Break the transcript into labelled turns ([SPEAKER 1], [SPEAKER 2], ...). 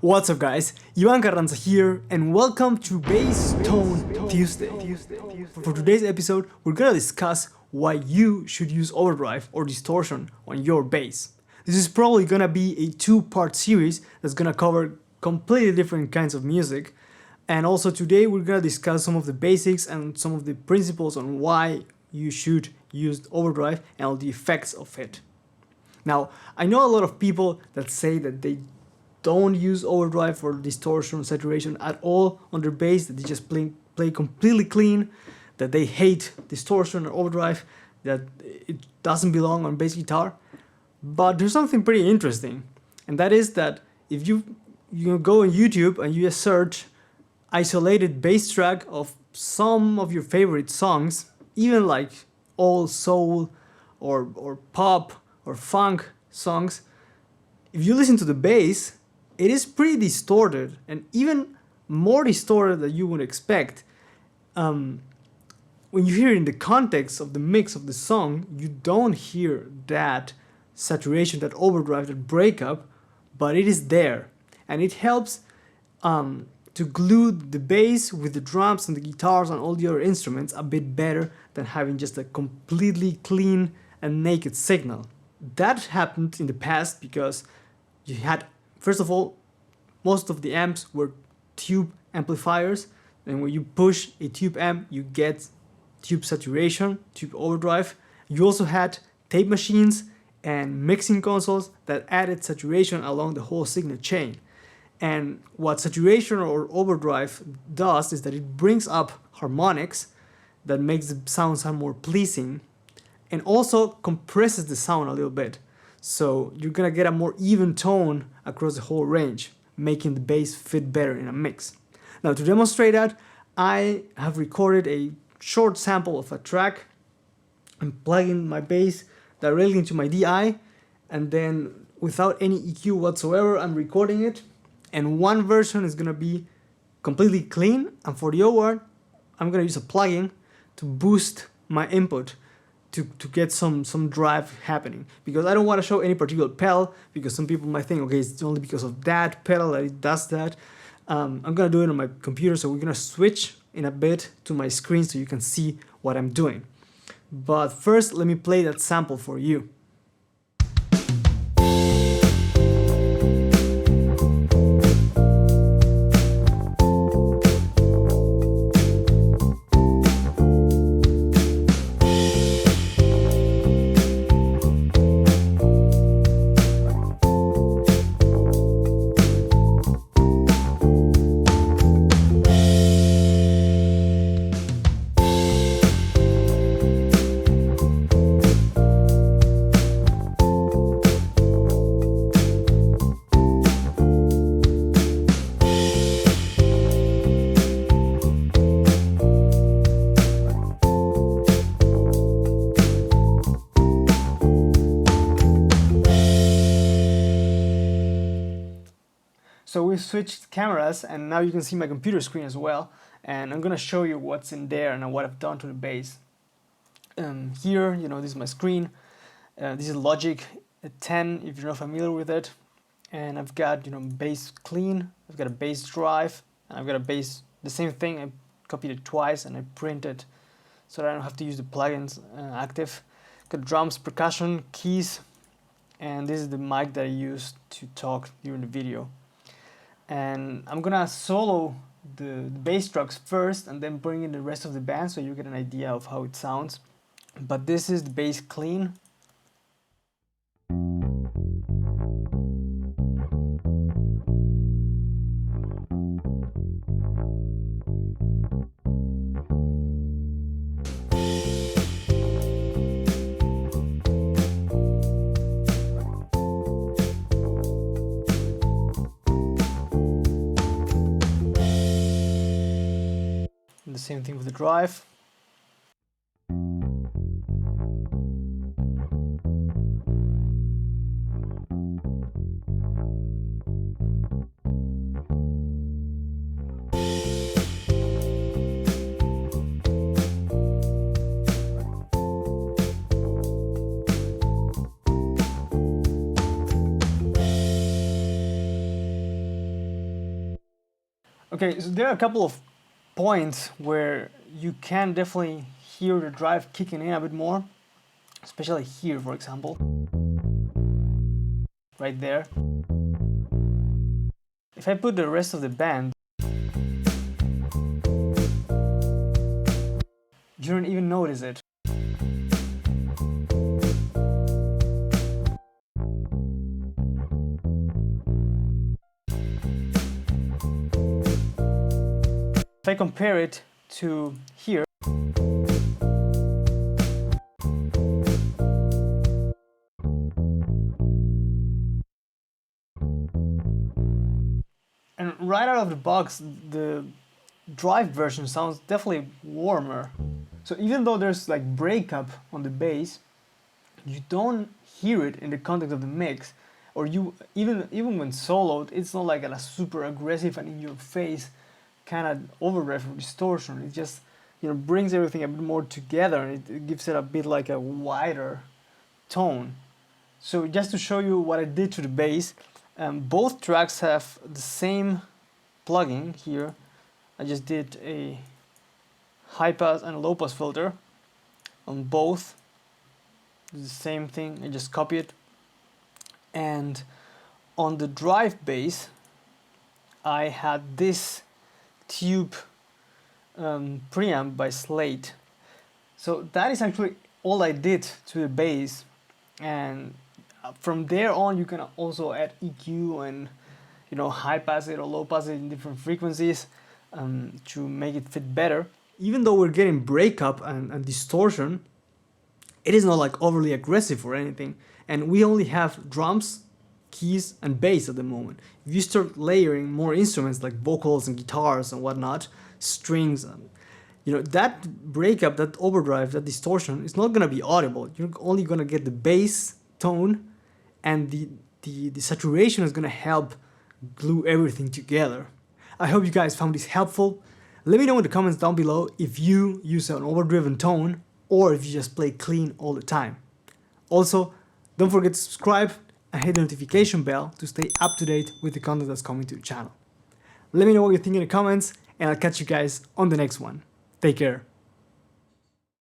[SPEAKER 1] What's up guys, Ivan Carranza here and welcome to Bass Tone Tuesday. For today's episode, we're gonna discuss why you should use overdrive or distortion on your bass. This is probably gonna be a two-part series that's gonna cover completely different kinds of music. And also today we're gonna discuss some of the basics and some of the principles on why you should use overdrive and all the effects of it. Now, I know a lot of people that say that they don't use overdrive or distortion, saturation at all on their bass, that they just play completely clean, that they hate distortion or overdrive, that it doesn't belong on bass guitar. But there's something pretty interesting, and that is that if you go on YouTube and you just search isolated bass track of some of your favorite songs, even like old soul or pop or funk songs, if you listen to the bass, it is pretty distorted, and even more distorted than you would expect. When you hear it in the context of the mix of the song, you don't hear that saturation, that overdrive, that breakup, but it is there, and it helps to glue the bass with the drums and the guitars and all the other instruments a bit better than having just a completely clean and naked signal. That happened in the past because you had, first of all, most of the amps were tube amplifiers, and when you push a tube amp, you get tube saturation, tube overdrive. You also had tape machines and mixing consoles that added saturation along the whole signal chain. And what saturation or overdrive does is that it brings up harmonics that makes the sound more pleasing, and also compresses the sound a little bit. So you're gonna get a more even tone across the whole range, making the bass fit better in a mix. Now, to demonstrate that, I have recorded a short sample of a track. I'm plugging my bass directly into my DI, and then without any EQ whatsoever, I'm recording it. And one version is gonna be completely clean, and for the other one, I'm gonna use a plugin to boost my input to get some drive happening, because I don't want to show any particular pedal, because some people might think, okay, it's only because of that pedal that it does that. I'm gonna do it on my computer, so we're gonna switch in a bit to my screen so you can see what I'm doing. But first, let me play that sample for you. So we switched cameras, and now you can see my computer screen as well, and I'm gonna show you what's in there and what I've done to the bass. Here, this is my screen. This is Logic 10 if you're not familiar with it, and I've got bass clean, I've got a bass drive, and I've got a bass, the same thing. I copied it twice and I printed so that I don't have to use the plugins active. Got drums, percussion, keys, and this is the mic that I used to talk during the video. And I'm gonna solo the bass tracks first and then bring in the rest of the band so you get an idea of how it sounds. But this is the bass clean. The same thing with the drive. Okay, so there are a couple of points where you can definitely hear the drive kicking in a bit more, especially here, for example, right there. If I put the rest of the band, you don't even notice it. If I compare it to here, and right out of the box, the drive version sounds definitely warmer. So even though there's like breakup on the bass, you don't hear it in the context of the mix, or you even when soloed, it's not like a super aggressive and in your face kind of overdrive or distortion. It just, you know, brings everything a bit more together, and it gives it a bit like a wider tone. So just to show you what I did to the bass, both tracks have the same plugin here. I just did a high pass and a low pass filter on both. The same thing, I just copy it. And on the drive bass, I had this tube preamp by Slate. So that is actually all I did to the bass, and from there on you can also add EQ and, you know, high pass it or low pass it in different frequencies to make it fit better. Even though we're getting breakup and distortion, it is not like overly aggressive or anything, and we only have drums, keys and bass at the moment. If you start layering more instruments like vocals and guitars and whatnot, strings, and, you know, that breakup, that overdrive, that distortion is not gonna be audible. You're only gonna get the bass tone, and the saturation is gonna help glue everything together. I hope you guys found this helpful. Let me know in the comments down below if you use an overdriven tone or if you just play clean all the time. Also, don't forget to subscribe and hit the notification bell to stay up to date with the content that's coming to the channel. Let me know what you think in the comments, and I'll catch you guys on the next one. Take care.